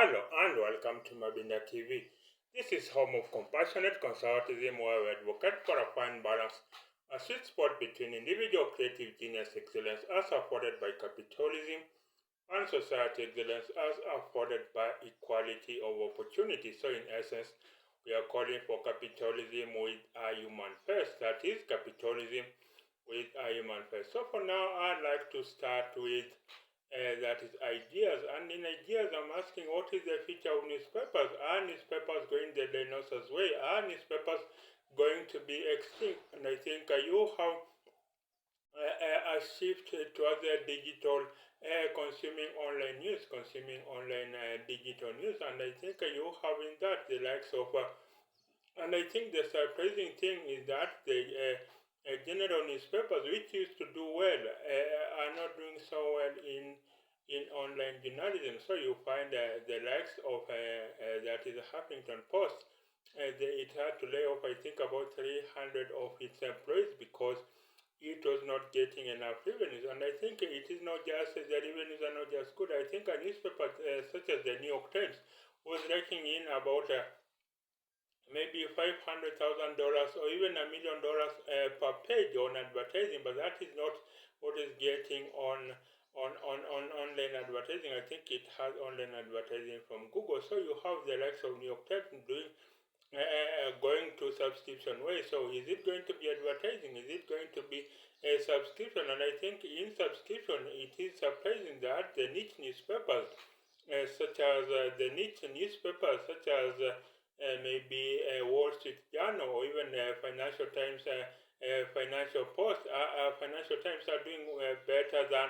Hello and welcome to Mabinda TV. This is home of Compassionate Conservatism, where we advocate for a fine balance, a sweet spot between individual creative genius excellence as afforded by capitalism and society excellence as afforded by equality of opportunity. So in essence, we are calling for capitalism with a human first. That is capitalism with a human first. So for now, I'd like to start with that is ideas. And in ideas, I'm asking what is the future of newspapers? Are newspapers going the dinosaurs' way? Are newspapers going to be extinct? And I think you have a shift towards the digital consuming online news, consuming online digital news. And I think you have in that the likes of and I think the surprising thing is that the general newspapers, which used to do well, are not doing so well in online journalism. So you find the likes of that is the Huffington Post. It had to lay off, I think, about 300 of its employees because it was not getting enough revenues. And I think it is not just the revenues are not just good. I think a newspaper such as the New York Times was raking in about maybe $500,000 or even $1 million per page on advertising, but that is not what is getting on online advertising. I think it has online advertising from Google. So you have the likes of New York Times doing going to subscription way. So is it going to be advertising? Is it going to be a subscription? And I think in subscription, it is surprising that the niche newspapers, such as maybe Wall Street Journal or even Financial Times, Financial Post, Financial Times are doing better than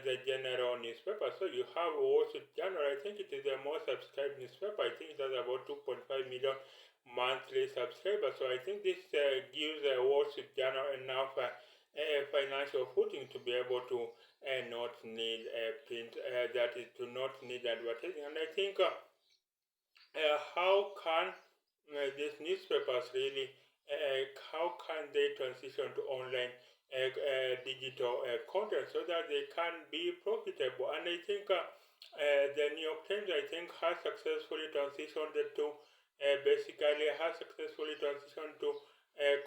the general newspaper. So you have Wall Street Journal. I think it is the most subscribed newspaper. I think it has about 2.5 million monthly subscribers. So I think this gives Wall Street Journal enough financial footing to be able to not need print, that is, to not need advertising. And I think how can these newspapers really, how can they transition to online digital content so that they can be profitable? And I think the New York Times, I think, has successfully transitioned to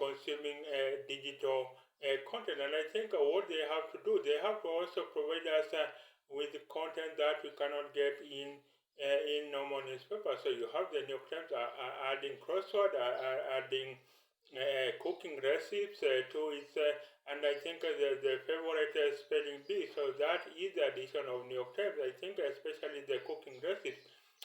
consuming digital content. And I think what they have to do, they have to also provide us with content that we cannot get in normal newspapers. So you have the New York Times adding crossword, adding cooking recipes to its, and I think the favorite spelling bee. So that is the addition of New York Times. I think especially the cooking recipes,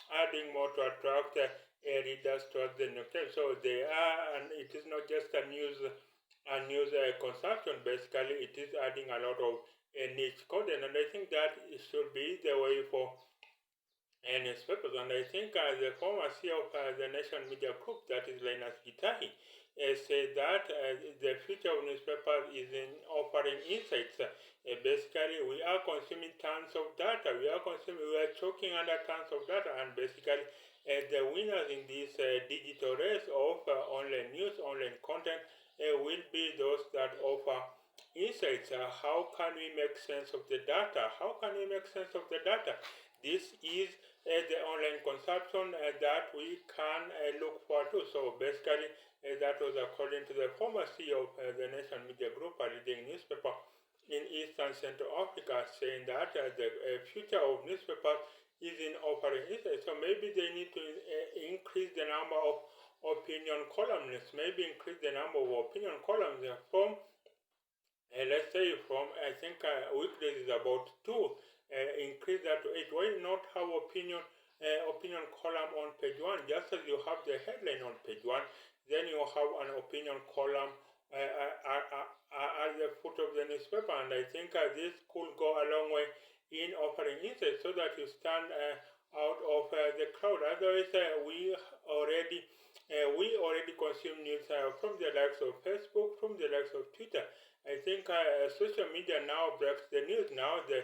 adding more to attract readers towards the New York Times. So they are, and it is not just a news consumption. Basically, it is adding a lot of niche content, and I think that it should be the way for newspapers. And I think the former CEO of the Nation Media Group, that is Linus Gitahi, said that the future of newspapers is in offering insights. Basically, we are consuming tons of data. We are choking under tons of data, and basically, the winners in this digital race of online news, online content, will be those that offer insights. How can we make sense of the data? How can we make sense of the data? This is the online consumption that we can look forward to. So basically, that was according to the former CEO of the Nation Media Group, a leading newspaper in East and Central Africa, saying that the future of newspapers is in offering insights. So maybe they need to increase the number of opinion columnists, maybe increase the number of opinion columns from let's say from, I think weekdays is about 2, increase that to 8. Why not have opinion column on page 1? Just as you have the headline on page 1, then you have an opinion column at the foot of the newspaper. And I think this could go a long way in offering insights so that you stand out of the crowd. Otherwise, we already consume news from the likes of Facebook, from the likes of Twitter. I think social media now breaks the news. Now the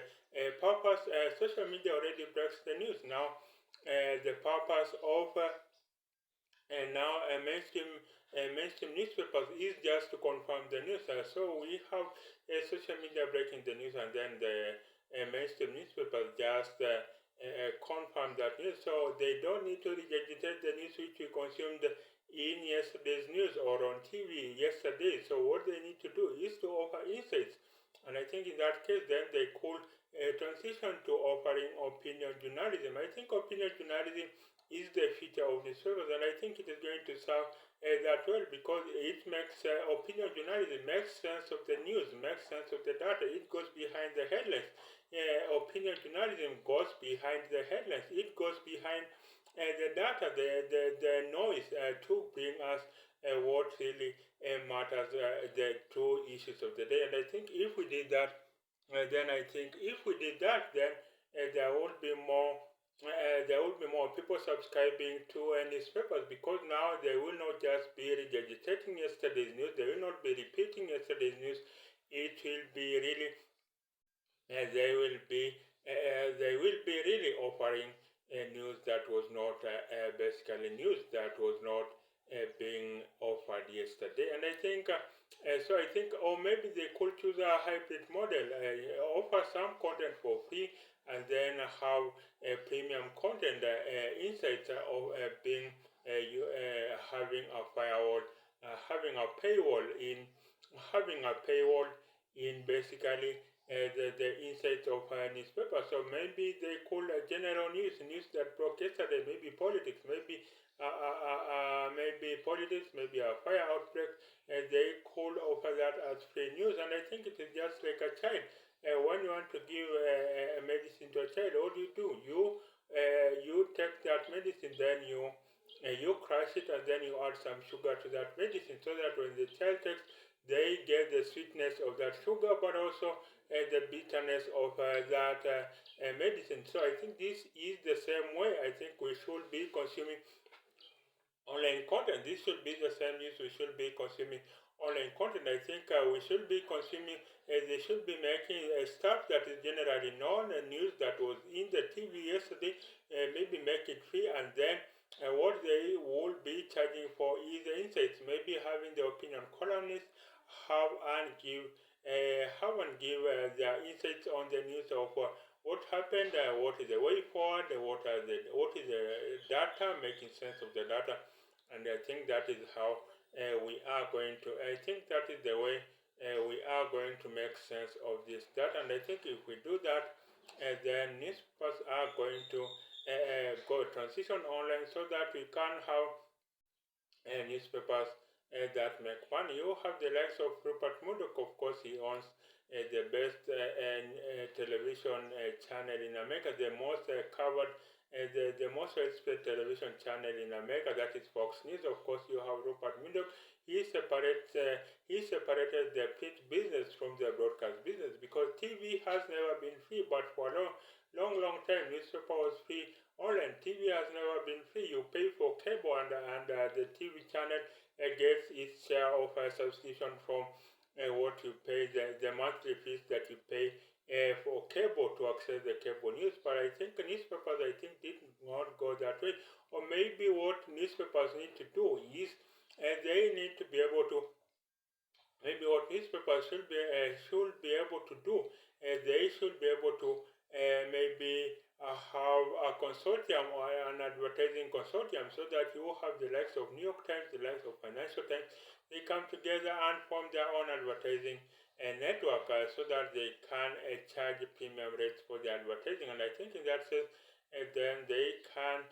purpose, social media already breaks the news. Now the purpose of now mainstream newspapers is just to confirm the news. So we have social media breaking the news, and then the mainstream newspapers just confirm that news. So they don't need to regurgitate the news which we consumed in yesterday's news or on TV yesterday. So what they need to do is to offer insights. And I think in that case, then they could transition to offering opinion journalism. I think opinion journalism is the future of newspapers, and I think it is going to serve that well because it makes opinion journalism makes sense of the news, makes sense of the data. It goes behind the headlines. Opinion journalism goes behind the headlines. It goes behind the data, the noise to bring us what really matters, the true issues of the day. And I think if we did that, then I think if we did that, then there would be more. There will be more people subscribing to newspapers because now they will not just be regurgitating yesterday's news, they will not be repeating yesterday's news. It will be really they will be really offering news that was not basically news that was not being offered yesterday. And I think so. I think, or maybe they could choose a hybrid model, offer some content for free, and then have premium content insights of being having a firewall, having a paywall in having a paywall in basically the insights of a newspaper. So maybe they call general news that broke yesterday, maybe politics, maybe politics, maybe a fire outbreak. They could offer that as free news, and I think it is just like a child. When you want to give a medicine to a child, what do? You take that medicine, then you crush it, and then you add some sugar to that medicine, so that when the child takes, they get the sweetness of that sugar, but also the bitterness of that medicine. So I think this is the same way I think we should be consuming online content. This should be the same news we should be consuming online content. I think we should be consuming, they should be making stuff that is generally known, news that was in the TV yesterday, maybe make it free, and then what they will be charging for is the insights, maybe having the opinion columnists have and give their insights on the news of what happened, what is the way forward, what is the data, making sense of the data, and I think that is how we are going to. I think that is the way we are going to make sense of this data, and I think if we do that, then newspapers are going to go transition online so that we can have newspapers that make money. You have the likes of Rupert Murdoch, of course, he owns the best television channel in America, the most covered, the most respected television channel in America, that is Fox News. Of course, you have Rupert Murdoch. He separated the print business from the broadcast business because TV has never been free, but for a long time, newspaper was free. Online TV has never been free. You pay for cable, and the TV channel gets its share of a subscription from what you pay, the monthly fees that you pay for cable to access the cable news. But I think newspapers, I think, did not go that way. Or maybe what newspapers need to do is they need to be able to, maybe what newspapers should be able to do, they should be able to maybe have a consortium or an advertising consortium, so that you have the likes of New York Times, the likes of Financial Times, they come together and form their own advertising network, so that they can charge premium rates for the advertising. And I think in that sense, then they can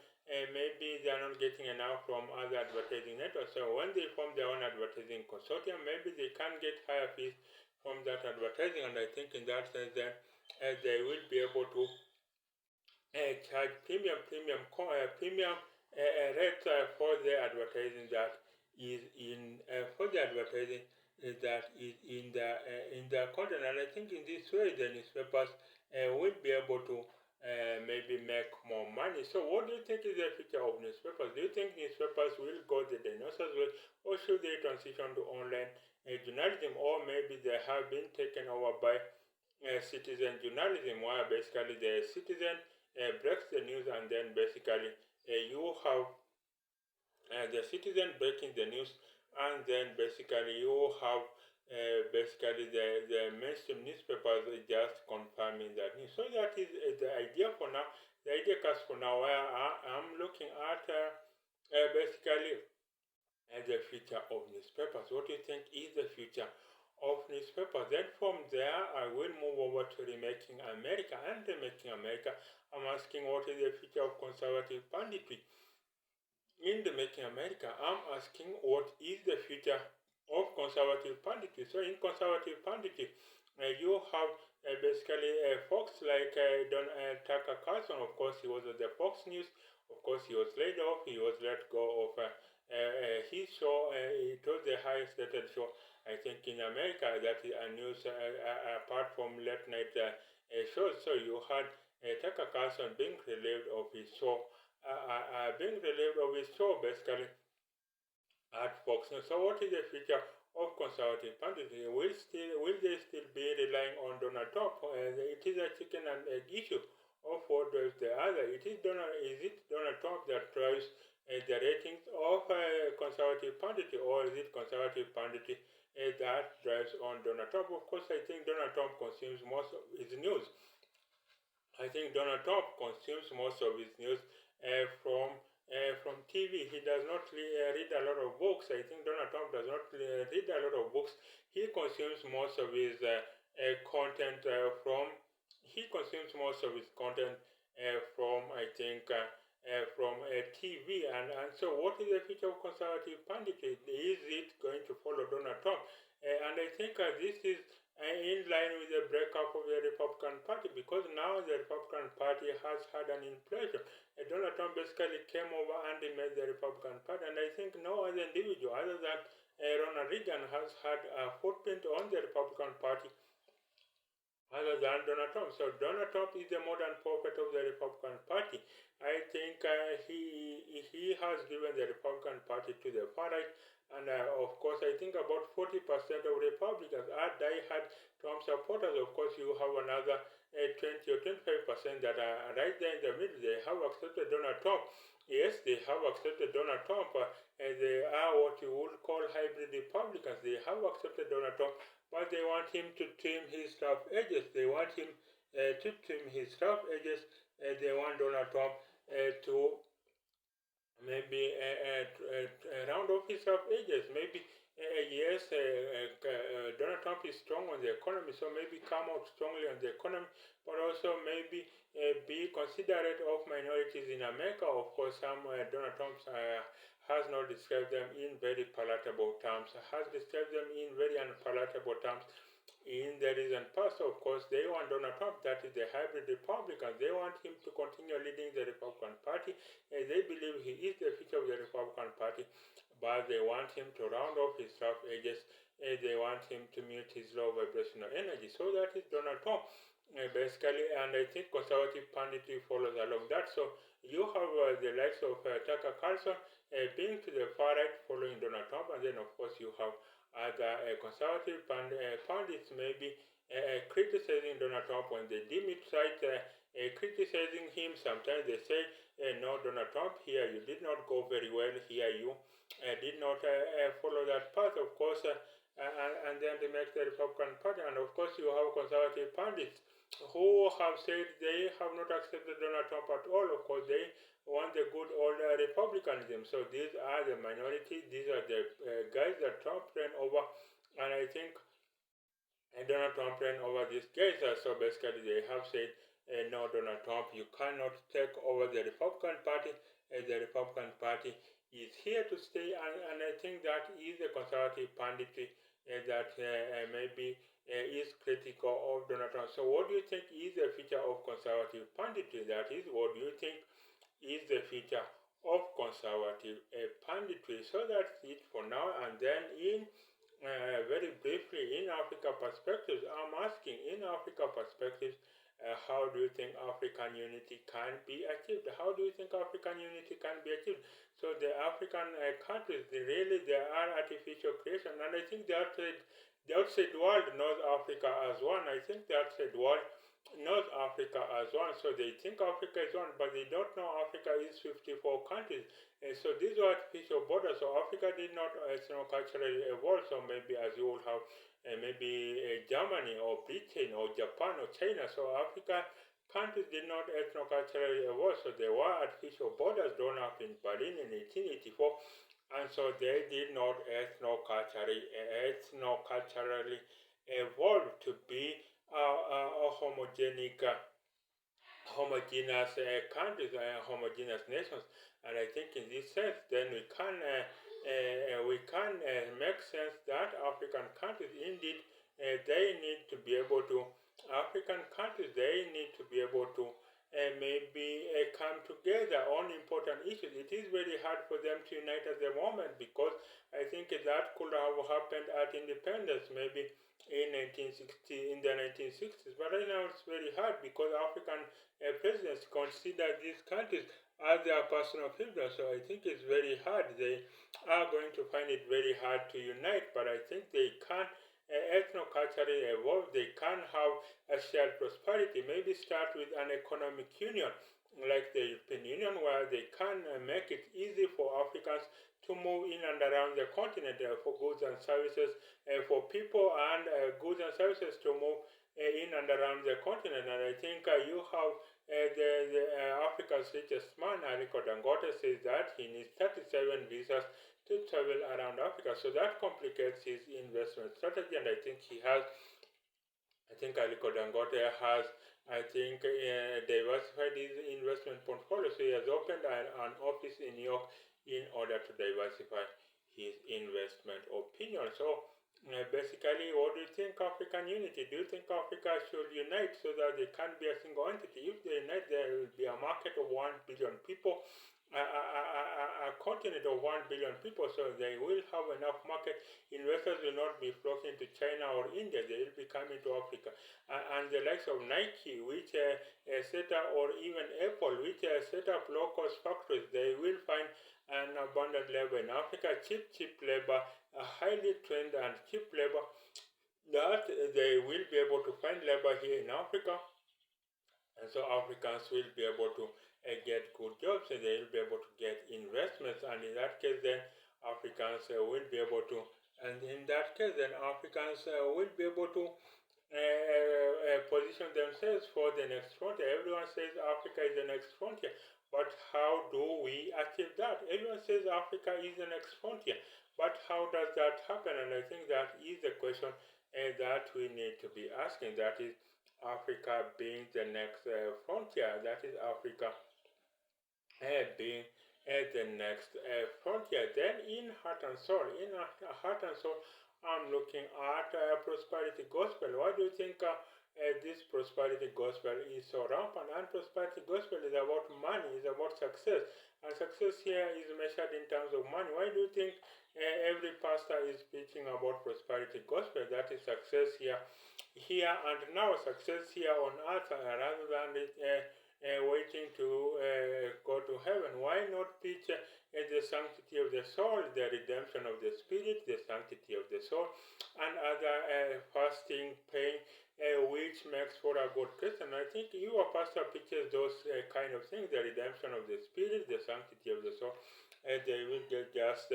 maybe they are not getting enough from other advertising networks. So when they form their own advertising consortium, maybe they can get higher fees from that advertising. And I think in that sense, then they will be able to charge premium rates for the advertising that is in for the advertising that is in the content. And I think in this way, the newspapers will be able to maybe make more money. So what do you think is the future of newspapers? Do you think newspapers will go the dinosaurs way, or should they transition to online journalism, or maybe they have been taken over by citizen journalism, where basically the citizen breaks the news, and then basically you have the citizen breaking the news, and then basically you have basically the mainstream newspapers just confirming that news. So that is the idea for now. the idea comes for now where I'm looking at basically the future of newspapers. What do you think is the future of newspapers? Then from there, I will move over to Remaking America. And Remaking America, I'm asking what is the future of conservative punditry? In Remaking America, I'm asking what is the future of conservative punditry. So in conservative punditry, you have basically folks like Tucker Carlson. Of course, he was at the Fox News. Of course, he was laid off. He was let go of his show. It was the highest rated show, I think, in America. That is a news apart from late night shows. So you had Tucker Carlson being relieved of his show. Being relieved of his show basically at Fox News. So what is the future of conservative punditry? Will they still be relying on Donald Trump? It is a chicken and egg issue of what drives the other. Is it Donald Trump that drives the ratings of conservative punditry, or is it conservative punditry that drives on Donald Trump? Of course, I think Donald Trump consumes most of his news. I think Donald Trump consumes most of his news from TV. He does not read a lot of books. I think Donald Trump does not read a lot of books. He consumes most of his content from. He consumes most of his content from, I think, from TV. And so, what is the future of conservative punditry? Is it going to follow Donald Trump? And I think this is in line with the breakup of the Republican Party, because now the Republican Party has had an inflation. Donald Trump basically came over and he made the Republican Party, and I think no other individual other than Ronald Reagan has had a footprint on the Republican Party other than Donald Trump. So Donald Trump is the modern prophet of the Republican Party. I think he has given the Republican Party to the far right. And of course, I think about 40% of Republicans are die-hard Trump supporters. Of course, you have another 20 or 25% that are right there in the middle. They have accepted Donald Trump. Yes, they have accepted Donald Trump. They are what you would call hybrid Republicans. They have accepted Donald Trump, but they want him to trim his rough edges. They want him to trim his rough edges. They want Donald Trump to maybe round off his rough edges. Maybe yes, Donald Trump is strong on the economy, so maybe come out strongly on the economy, but also maybe be considerate of minorities in America. Of course, some Donald Trump has not described them in very palatable terms, has described them in very unpalatable terms in the recent past. Of course, they want Donald Trump, that is the hybrid Republican. They want him to continue leading the Republican Party. They believe he is the future of the Republican Party, but they want him to round off his rough edges. They want him to mute his low vibrational energy. So that is Donald Trump, basically, and I think conservative punditry follows along that. So you have the likes of Tucker Carlson being to the far right, following Donald Trump, and then of course you have other conservative pundits maybe criticizing Donald Trump when they deem it right, criticizing him. Sometimes they say, no, Donald Trump, here you did not go very well, here you did not follow that path, of course, and then they make the Republican Party. And of course you have conservative pundits who have said they have not accepted Donald Trump at all. Of course, they want the good old republicanism. So these are the minority. These are the guys that Trump ran over, and I think Donald Trump ran over these guys. So basically, they have said, no, Donald Trump, you cannot take over the Republican Party. The Republican Party is here to stay, and I think that is the conservative punditry that maybe is critical of Donald Trump. So what do you think is the future of conservative punditry? That is, what do you think is the future of conservative punditry? So that's it for now. And then in very briefly, in Africa Perspectives, I'm asking, in Africa Perspectives, how do you think African unity can be achieved? How do you think African unity can be achieved? So the African countries, they are artificial creation, and I think the outside world knows Africa as one. I think the outside world knows Africa as one. So they think Africa is one, but they don't know Africa is 54 countries. So these are artificial borders. So Africa did not culturally evolve. So maybe as you will have maybe Germany or Britain or Japan or China. So Africa countries did not ethno-culturally evolve, so there were artificial borders drawn up in Berlin in 1884, and so they did not ethno-culturally evolve to be a homogeneous countries and homogeneous nations. And I think in this sense, then we can make sense that African countries indeed they need to be able to African countries they need to be able to maybe come together on important issues. It is very hard for them to unite at the moment because I think that could have happened at independence, maybe in the 1960s. But right now it's very hard because African presidents consider these countries as their personal freedom. So I think it's very hard. They are going to find it very hard to unite, but I think they can ethno-culturally evolve. They can have a shared prosperity. Maybe start with an economic union like the European Union, where they can make it easy for Africans to move in and around the continent for goods and services, for people and goods and services to move in and around the continent. And I think you have Africa's richest man, Aliko Dangote, says that he needs 37 visas to travel around Africa. So that complicates his investment strategy, and I think Aliko Dangote has, diversified his investment portfolio. So he has opened an office in New York in order to diversify his investment opinion. So basically, what do you think African unity? Do you think Africa should unite so that they can be a single entity? If they unite, there will be a market of 1 billion people, a continent of 1 billion people, so they will have enough market. Investors will not be flocking to China or India, they will be coming to Africa. And the likes of Nike, which set up, or even Apple, which set up low-cost factories, they will find an abundant labor in Africa, cheap labor, highly trained and cheap labor, that they will be able to find labor here in Africa, and so Africans will be able to get good jobs, and they will be able to get investments, and in that case then Africans will be able to, will be able to position themselves for the next frontier. Everyone says Africa is the next frontier, but how do we achieve that? Everyone says Africa is the next frontier, but how does that happen? And I think that is the question that we need to be asking. That is Africa being the next frontier. That is Africa being the next frontier. Then in heart and soul, I'm looking at prosperity gospel. Why do you think this prosperity gospel is so rampant? And prosperity gospel is about money, is about success, and success here is measured in terms of money. Why do you think every pastor is preaching about prosperity gospel? That is success here and now, success here on earth, rather than waiting to go to heaven. Why not preach the sanctity of the soul, the redemption of the spirit, the sanctity of the soul, and other fasting, praying, which makes for a good Christian? I think your pastor preaches those kind of things, the redemption of the spirit, the sanctity of the soul. They will get just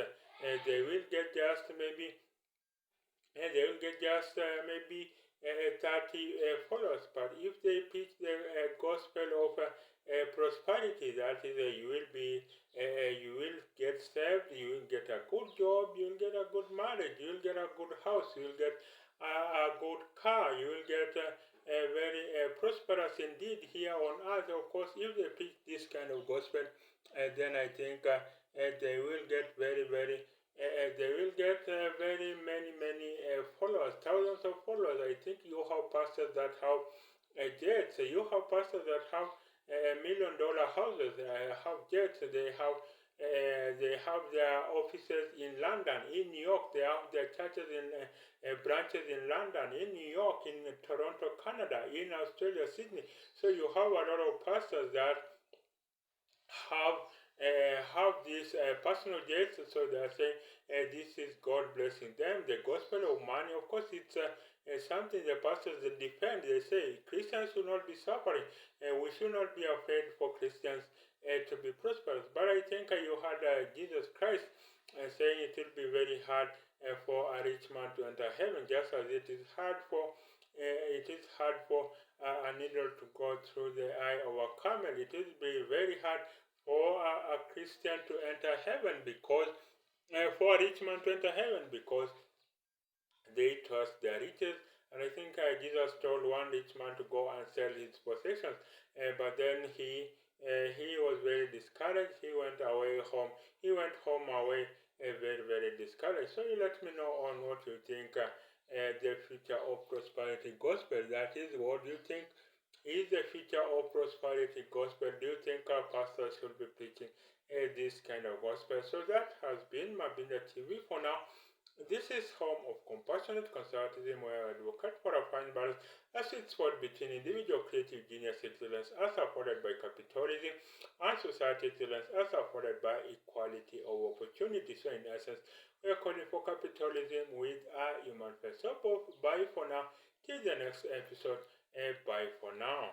maybe 30 followers. But if they preach the gospel of prosperity, that is, you will get saved, you will get a good job, you will get a good marriage, you will get a good house, you will get a good car, you will get very prosperous indeed here on earth. Of course, if they preach this kind of gospel, then I think they will get very many followers, thousands of followers. I think you have pastors that have jets. You have pastors that have $1 million houses. Have jets. They have their offices in London, in New York. They have their churches in branches in London, in New York, in Toronto, Canada, in Australia, Sydney. So you have a lot of pastors that have these personal jets, so they are saying this is God blessing them. The gospel of money, of course, it's something the pastors defend. They say Christians should not be suffering, we should not be afraid for Christians to be prosperous. But I think you had Jesus Christ saying it will be very hard for a rich man to enter heaven, just as it is hard for a needle to go through the eye of a camel. It will be very hard for a Christian to enter heaven because, for a rich man to enter heaven because they trust their riches. And I think Jesus told one rich man to go and sell his possessions, but then he was very discouraged. He went away home. He went home away very very discouraged. So you let me know on what you think the future of prosperity gospel. That is, what do you think is the future of prosperity gospel? Do you think our pastors should be preaching this kind of gospel? So that has been Mabinda TV for now. This is home of Compassionate Conservatism, where I advocate for a fine balance as it's spot between individual creative genius excellence as supported by capitalism and society excellence as supported by equality of opportunity. So in essence, we are calling for capitalism with a human face. So bye for now. Till the next episode, and bye for now.